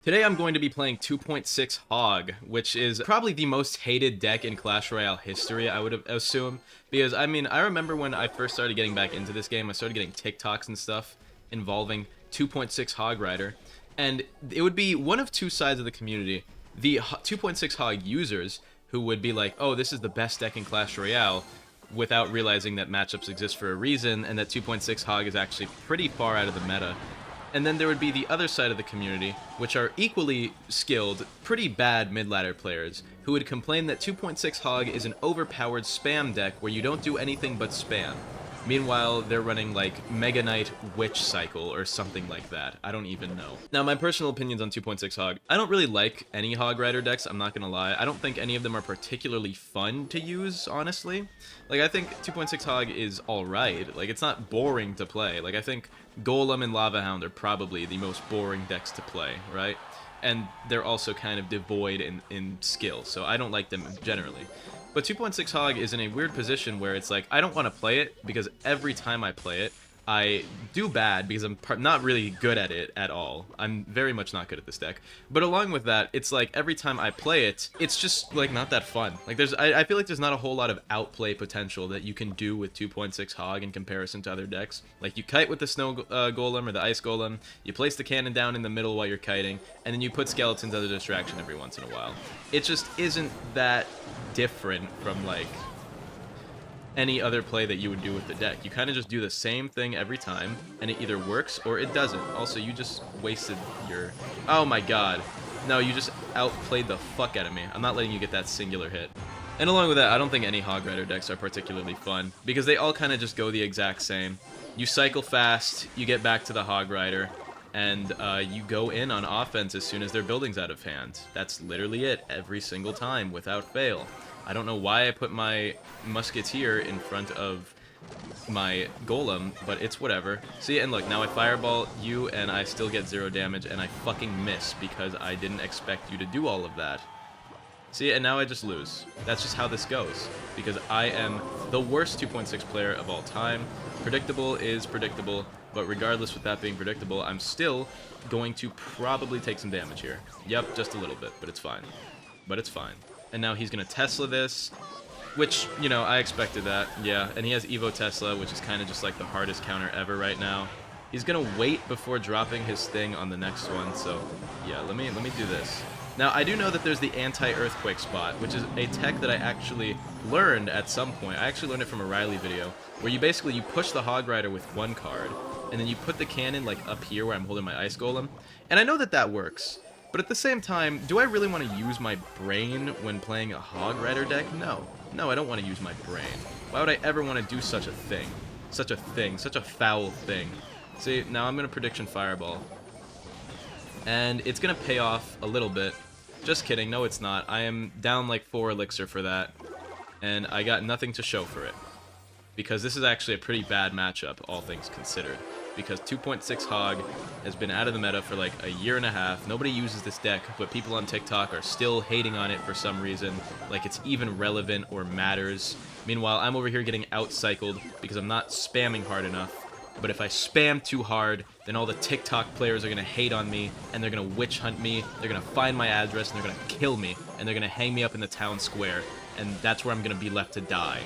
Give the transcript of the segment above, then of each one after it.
Today I'm going to be playing 2.6 Hog, which is probably the most hated deck in Clash Royale history, I would assume. Because, I mean, I remember when I first started getting back into this game, I started getting TikToks and stuff involving 2.6 Hogrider. And it would be one of two sides of the community. The 2.6 Hog users, who would be like, oh, this is the best deck in Clash Royale, without realizing that matchups exist for a reason, and that 2.6 Hog is actually pretty far out of the meta. And then there would be the other side of the community, which are equally skilled, pretty bad mid-ladder players, who would complain that 2.6 Hog is an overpowered spam deck where you don't do anything but spam. Meanwhile, they're running like Mega Knight Witch Cycle or something like that. I don't even know. Now, my personal opinions on 2.6 Hog. I don't really like any Hogrider decks, I'm not gonna lie. I don't think any of them are particularly fun to use, honestly. Like, I think 2.6 Hog is alright. Like, it's not boring to play. Like, I think Golem and Lava Hound are probably the most boring decks to play, right? And they're also kind of devoid in skill, so I don't like them generally. But 2.6 Hog is in a weird position where it's like, I don't want to play it, because every time I play it, I do bad because I'm not really good at it at all. I'm very much not good at this deck. But along with that, it's like every time I play it, it's just like not that fun. Like I feel like there's not a whole lot of outplay potential that you can do with 2.6 Hog in comparison to other decks. Like you kite with the snow golem or the ice golem, you place the cannon down in the middle while you're kiting, and then you put skeletons as a distraction every once in a while. It just isn't that different from like any other play that you would do with the deck. You kind of just do the same thing every time, and it either works or it doesn't. Also, you just wasted your... Oh my god. No, you just outplayed the fuck out of me. I'm not letting you get that singular hit. And along with that, I don't think any Hogrider decks are particularly fun, because they all kind of just go the exact same. You cycle fast, you get back to the Hogrider, and you go in on offense as soon as their building's out of hand. That's literally it, every single time, without fail. I don't know why I put my musketeer in front of my golem, but it's whatever. See, and look, now I fireball you, and I still get 0 damage, and I fucking miss because I didn't expect you to do all of that. See, and now I just lose. That's just how this goes, because I am the worst 2.6 player of all time. Predictable is predictable, but regardless with that being predictable, I'm still going to probably take some damage here. Yep, just a little bit, but it's fine. But it's fine. And now he's going to Tesla this, which, you know, I expected that, yeah. And he has Evo Tesla, which is kind of just like the hardest counter ever right now. He's going to wait before dropping his thing on the next one, so yeah, let me do this. Now, I do know that there's the anti-earthquake spot, which is a tech that I actually learned at some point. I actually learned it from a Riley video, where you push the Hogrider with one card, and then you put the cannon like up here where I'm holding my ice golem. And I know that that works. But at the same time, do I really want to use my brain when playing a Hogrider deck? No. No, I don't want to use my brain. Why would I ever want to do such a thing? Such a thing. Such a foul thing. See, now I'm going to prediction Fireball. And it's going to pay off a little bit. Just kidding. No, it's not. I am down like 4 elixir for that. And I got nothing to show for it. Because this is actually a pretty bad matchup, all things considered. Because 2.6 Hog has been out of the meta for like a year and a half. Nobody uses this deck, but people on TikTok are still hating on it for some reason, like it's even relevant or matters. Meanwhile, I'm over here getting out-cycled because I'm not spamming hard enough. But if I spam too hard, then all the TikTok players are going to hate on me, and they're going to witch hunt me, they're going to find my address, and they're going to kill me, and they're going to hang me up in the town square, and that's where I'm going to be left to die.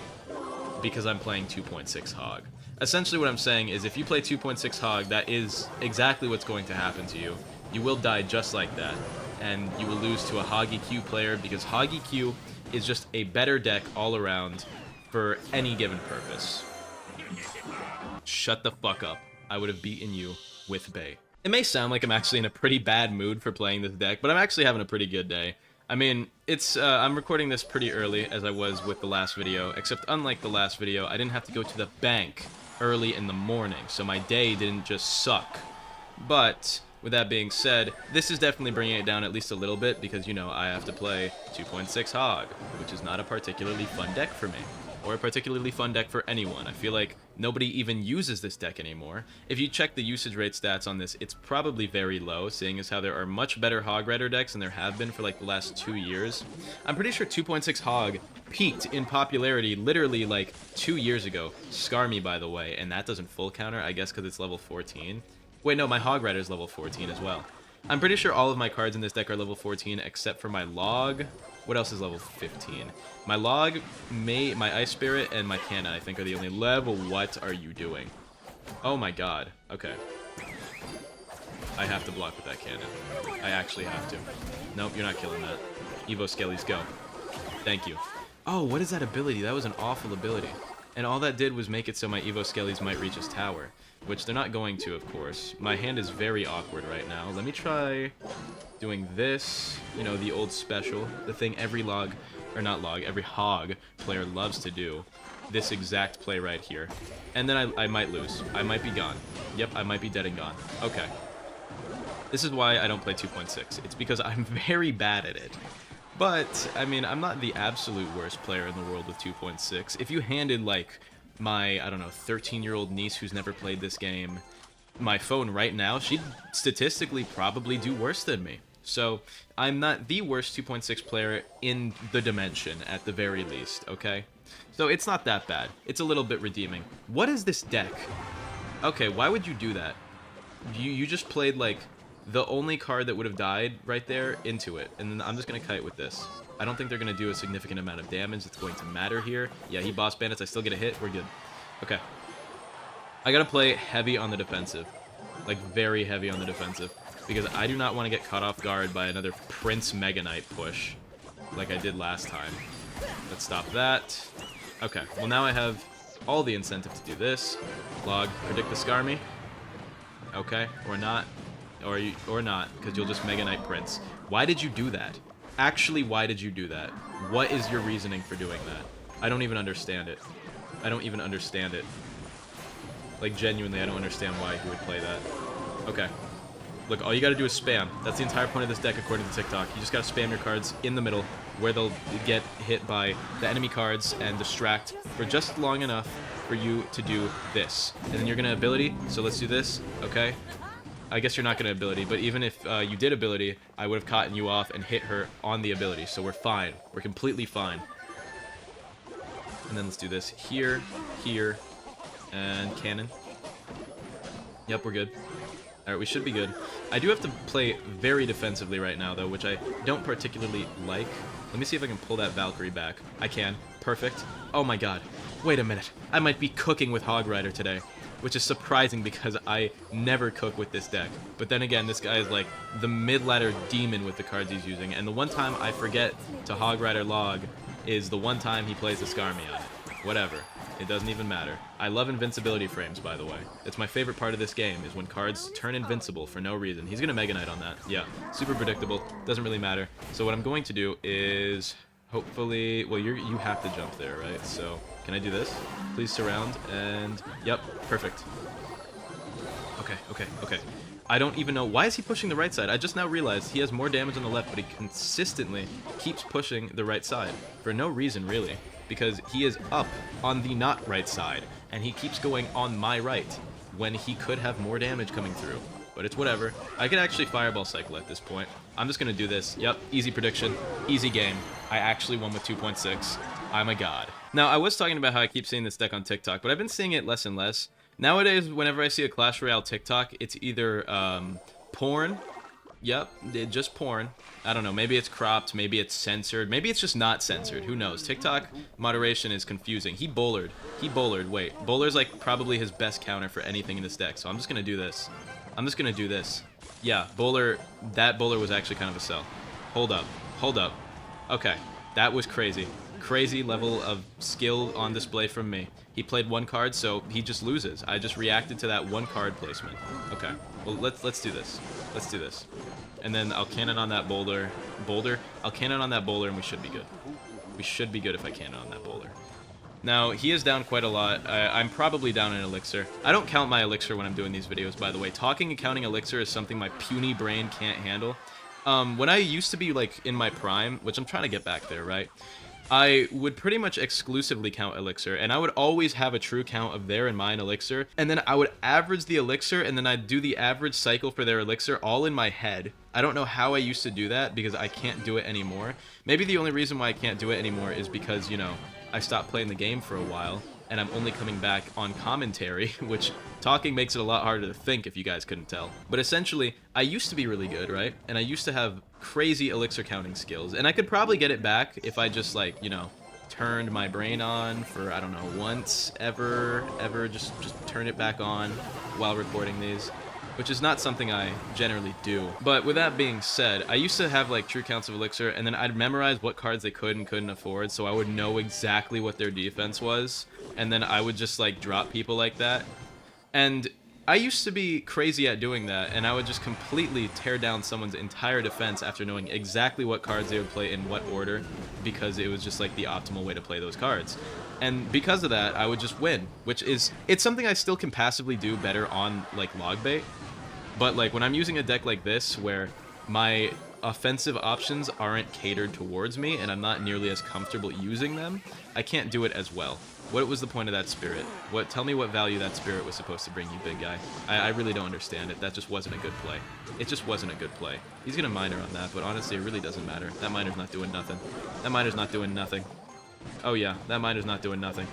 Because I'm playing 2.6 Hog. Essentially what I'm saying is if you play 2.6 Hog, that is exactly what's going to happen to you. You will die just like that. And you will lose to a Hog EQ player because Hog EQ is just a better deck all around for any given purpose. Shut the fuck up. I would have beaten you with Bay. It may sound like I'm actually in a pretty bad mood for playing this deck, but I'm actually having a pretty good day. I mean, I'm recording this pretty early, as I was with the last video, except unlike the last video, I didn't have to go to the bank early in the morning, so my day didn't just suck. But, with that being said, this is definitely bringing it down at least a little bit, because, you know, I have to play 2.6 Hog, which is not a particularly fun deck for me. Or a particularly fun deck for anyone. I feel like nobody even uses this deck anymore. If you check the usage rate stats on this, it's probably very low, seeing as how there are much better Hogrider decks than there have been for like the last 2 years. I'm pretty sure 2.6 Hog peaked in popularity literally like 2 years ago. Scar me, by the way, and that doesn't full counter, I guess because it's level 14. Wait, no, my Hogrider is level 14 as well. I'm pretty sure all of my cards in this deck are level 14 except for my log. What else is level 15? My log, my Ice Spirit, and my Cannon, I think, are the only level. What are you doing? Oh my god. Okay. I have to block with that cannon. I actually have to. Nope, you're not killing that. Evo Skellies, go. Thank you. Oh, what is that ability? That was an awful ability. And all that did was make it so my Evo Skellies might reach his tower. Which they're not going to, of course. My hand is very awkward right now. Let me try doing this. You know, the old special. The thing every every hog player loves to do. This exact play right here. And then I might lose. I might be gone. Yep, I might be dead and gone. Okay. This is why I don't play 2.6. It's because I'm very bad at it. But, I mean, I'm not the absolute worst player in the world with 2.6. If you handed, like, my, I don't know, 13-year-old niece who's never played this game my phone right now, she'd statistically probably do worse than me. So, I'm not the worst 2.6 player in the dimension, at the very least, okay? So, it's not that bad. It's a little bit redeeming. What is this deck? Okay, why would you do that? You just played, like, the only card that would have died right there into it. And then I'm just going to kite with this. I don't think they're going to do a significant amount of damage that's going to matter here. Yeah, he boss bandits. I still get a hit. We're good. Okay. I got to play heavy on the defensive. Like, very heavy on the defensive. Because I do not want to get caught off guard by another Prince Mega Knight push. Like I did last time. Let's stop that. Okay. Well, now I have all the incentive to do this. Log, predict the Skarmy. Okay. Or not. Or not, because you'll just Mega Knight Prince. Why did you do that? Actually, why did you do that? What is your reasoning for doing that? I don't even understand it. I don't even understand it. Like, genuinely, I don't understand why he would play that. Okay. Look, all you gotta do is spam. That's the entire point of this deck, according to TikTok. You just gotta spam your cards in the middle, where they'll get hit by the enemy cards and distract for just long enough for you to do this. And then you're gonna ability, so let's do this, okay? I guess you're not going to ability, but even if you did ability, I would have caught you off and hit her on the ability, so we're fine. We're completely fine. And then let's do this here, here, and cannon. Yep, we're good. Alright, we should be good. I do have to play very defensively right now, though, which I don't particularly like. Let me see if I can pull that Valkyrie back. I can. Perfect. Oh my god. Wait a minute. I might be cooking with Hogrider today. Which is surprising because I never cook with this deck. But then again, this guy is like the mid-ladder demon with the cards he's using. And the one time I forget to Hogrider log is the one time he plays the Skarmy on it. Whatever. It doesn't even matter. I love invincibility frames, by the way. It's my favorite part of this game, is when cards turn invincible for no reason. He's going to Mega Knight on that. Yeah, super predictable. Doesn't really matter. So what I'm going to do is hopefully... Well, you have to jump there, right? So... Can I do this? Please surround, and... Yep, perfect. Okay. I don't even know... Why is he pushing the right side? I just now realized he has more damage on the left, but he consistently keeps pushing the right side. For no reason, really. Because he is up on the not right side, and he keeps going on my right, when he could have more damage coming through. But it's whatever. I could actually Fireball Cycle at this point. I'm just going to do this. Yep, easy prediction. Easy game. I actually won with 2.6. I'm a god. Now, I was talking about how I keep seeing this deck on TikTok, but I've been seeing it less and less. Nowadays, whenever I see a Clash Royale TikTok, it's either porn. Yep, just porn. I don't know, maybe it's cropped, maybe it's censored, maybe it's just not censored, who knows. TikTok moderation is confusing. He bowlered. Wait, bowler's like probably his best counter for anything in this deck, so I'm just gonna do this. Yeah, bowler, that bowler was actually kind of a sell. Hold up. Okay, that was crazy. Crazy level of skill on display from me. He played one card, so he just loses. I just reacted to that one card placement. Okay, well, let's do this. Let's do this. And then I'll cannon on that boulder. I'll cannon on that bowler, and we should be good. We should be good if I cannon on that bowler. Now, he is down quite a lot. I'm probably down in Elixir. I don't count my Elixir when I'm doing these videos, by the way. Talking and counting Elixir is something my puny brain can't handle. When I used to be, like, in my prime, which I'm trying to get back there, right? I would pretty much exclusively count Elixir, and I would always have a true count of their and mine Elixir, and then I would average the Elixir, and then I'd do the average cycle for their Elixir all in my head. I don't know how I used to do that, because I can't do it anymore. Maybe the only reason why I can't do it anymore is because, you know, I stopped playing the game for a while, and I'm only coming back on commentary, which talking makes it a lot harder to think if you guys couldn't tell. But essentially, I used to be really good, right? And I used to have crazy elixir counting skills, and I could probably get it back if I just, like, you know, turned my brain on for, I don't know, once, ever, just turn it back on while recording these, which is not something I generally do. But with that being said, I used to have like true counts of elixir, and then I'd memorize what cards they could and couldn't afford, so I would know exactly what their defense was, and then I would just like drop people like that. And I used to be crazy at doing that, and I would just completely tear down someone's entire defense after knowing exactly what cards they would play in what order, because it was just like the optimal way to play those cards. And because of that, I would just win, which is, it's something I still can passively do better on like log bait. But like when I'm using a deck like this, where my offensive options aren't catered towards me and I'm not nearly as comfortable using them, I can't do it as well. What was the point of that spirit? Tell me what value that spirit was supposed to bring you, big guy. I really don't understand it. That just wasn't a good play. It just wasn't a good play. He's gonna miner on that, but honestly, it really doesn't matter. That miner's not doing nothing. That miner's not doing nothing. Oh yeah, that miner's not doing nothing.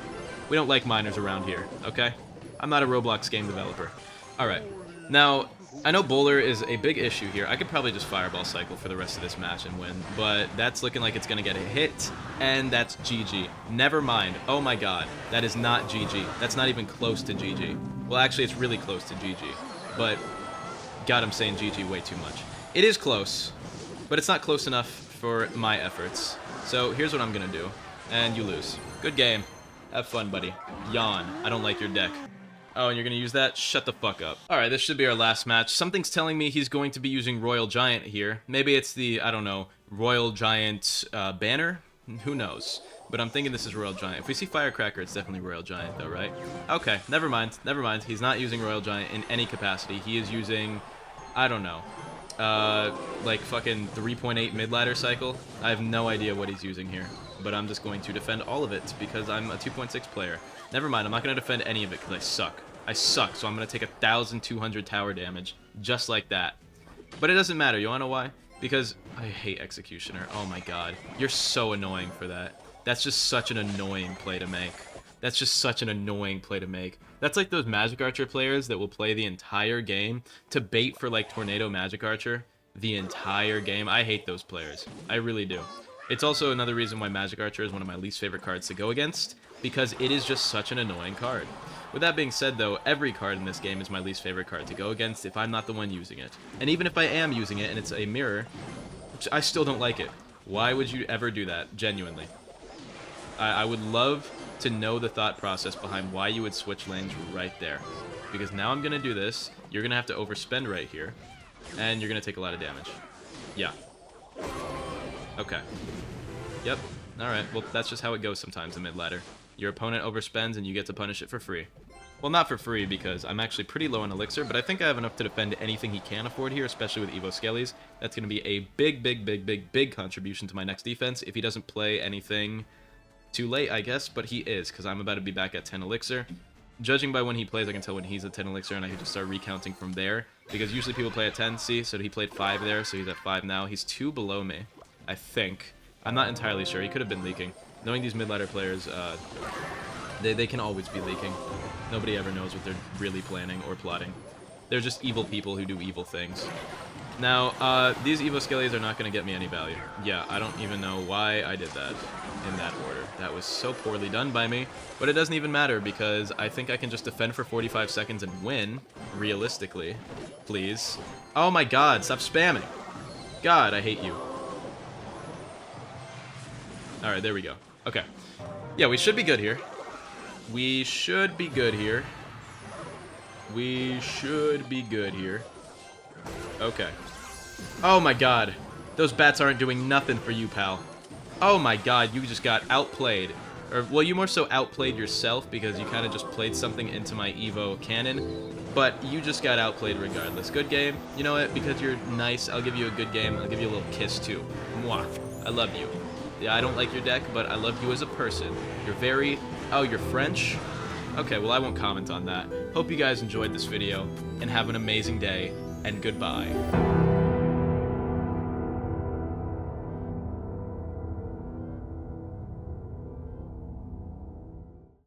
We don't like miners around here, okay? I'm not a Roblox game developer. Alright, now, I know Bowler is a big issue here. I could probably just Fireball Cycle for the rest of this match and win, but that's looking like it's going to get a hit, and that's GG. Never mind. Oh my god. That is not GG. That's not even close to GG. Well, actually, it's really close to GG, but god, I'm saying GG way too much. It is close, but it's not close enough for my efforts. So here's what I'm going to do, and you lose. Good game. Have fun, buddy. Yawn. I don't like your deck. Oh, and you're going to use that? Shut the fuck up. Alright, this should be our last match. Something's telling me he's going to be using Royal Giant here. Maybe it's the, I don't know, Royal Giant banner? Who knows? But I'm thinking this is Royal Giant. If we see Firecracker, it's definitely Royal Giant though, right? Okay, never mind. Never mind. He's not using Royal Giant in any capacity. He is using, I don't know, like fucking 3.8 mid-ladder cycle. I have no idea what he's using here. But I'm just going to defend all of it because I'm a 2.6 player. Never mind, I'm not going to defend any of it because I suck. I suck, so I'm going to take 1,200 tower damage, just like that. But it doesn't matter, you want to know why? Because I hate Executioner. Oh my god. You're so annoying for that. That's just such an annoying play to make. That's just such an annoying play to make. That's like those Magic Archer players that will play the entire game to bait for like Tornado Magic Archer the entire game. I hate those players. I really do. It's also another reason why Magic Archer is one of my least favorite cards to go against, because it is just such an annoying card. With that being said though, every card in this game is my least favorite card to go against if I'm not the one using it. And even if I am using it and it's a mirror, I still don't like it. Why would you ever do that? Genuinely. I would love to know the thought process behind why you would switch lanes right there. Because now I'm going to do this, you're going to have to overspend right here, and you're going to take a lot of damage. Yeah. Okay. Yep. Alright, well, that's just how it goes sometimes in mid-ladder. Your opponent overspends and you get to punish it for free. Well, not for free, because I'm actually pretty low on elixir, but I think I have enough to defend anything he can afford here, especially with Evo Skellies. That's going to be a big contribution to my next defense if he doesn't play anything too late, I guess, but he is, because I'm about to be back at 10 elixir. Judging by when he plays, I can tell when he's at 10 elixir, and I can just start recounting from there, because usually people play at 10, see? So he played 5 there, so he's at 5 now. He's 2 below me, I think. I'm not entirely sure. He could have been leaking. Knowing these mid-ladder players, they can always be leaking. Nobody ever knows what they're really planning or plotting. They're just evil people who do evil things. Now, these Evo Skellies are not going to get me any value. Yeah, I don't even know why I did that in that order. That was so poorly done by me, but it doesn't even matter because I think I can just defend for 45 seconds and win, realistically. Please. Oh my god, stop spamming. God, I hate you. Alright, there we go. Okay. Yeah, we should be good here. We should be good here. We should be good here. Okay. Oh my god. Those bats aren't doing nothing for you, pal. Oh my god, you just got outplayed. Or, well, you more so outplayed yourself because you kind of just played something into my Evo cannon. But you just got outplayed regardless. Good game. You know what? Because you're nice, I'll give you a good game. I'll give you a little kiss, too. Mwah. I love you. Yeah, I don't like your deck, but I love you as a person. You're very... Oh, you're French? Okay, well, I won't comment on that. Hope you guys enjoyed this video, and have an amazing day, and goodbye.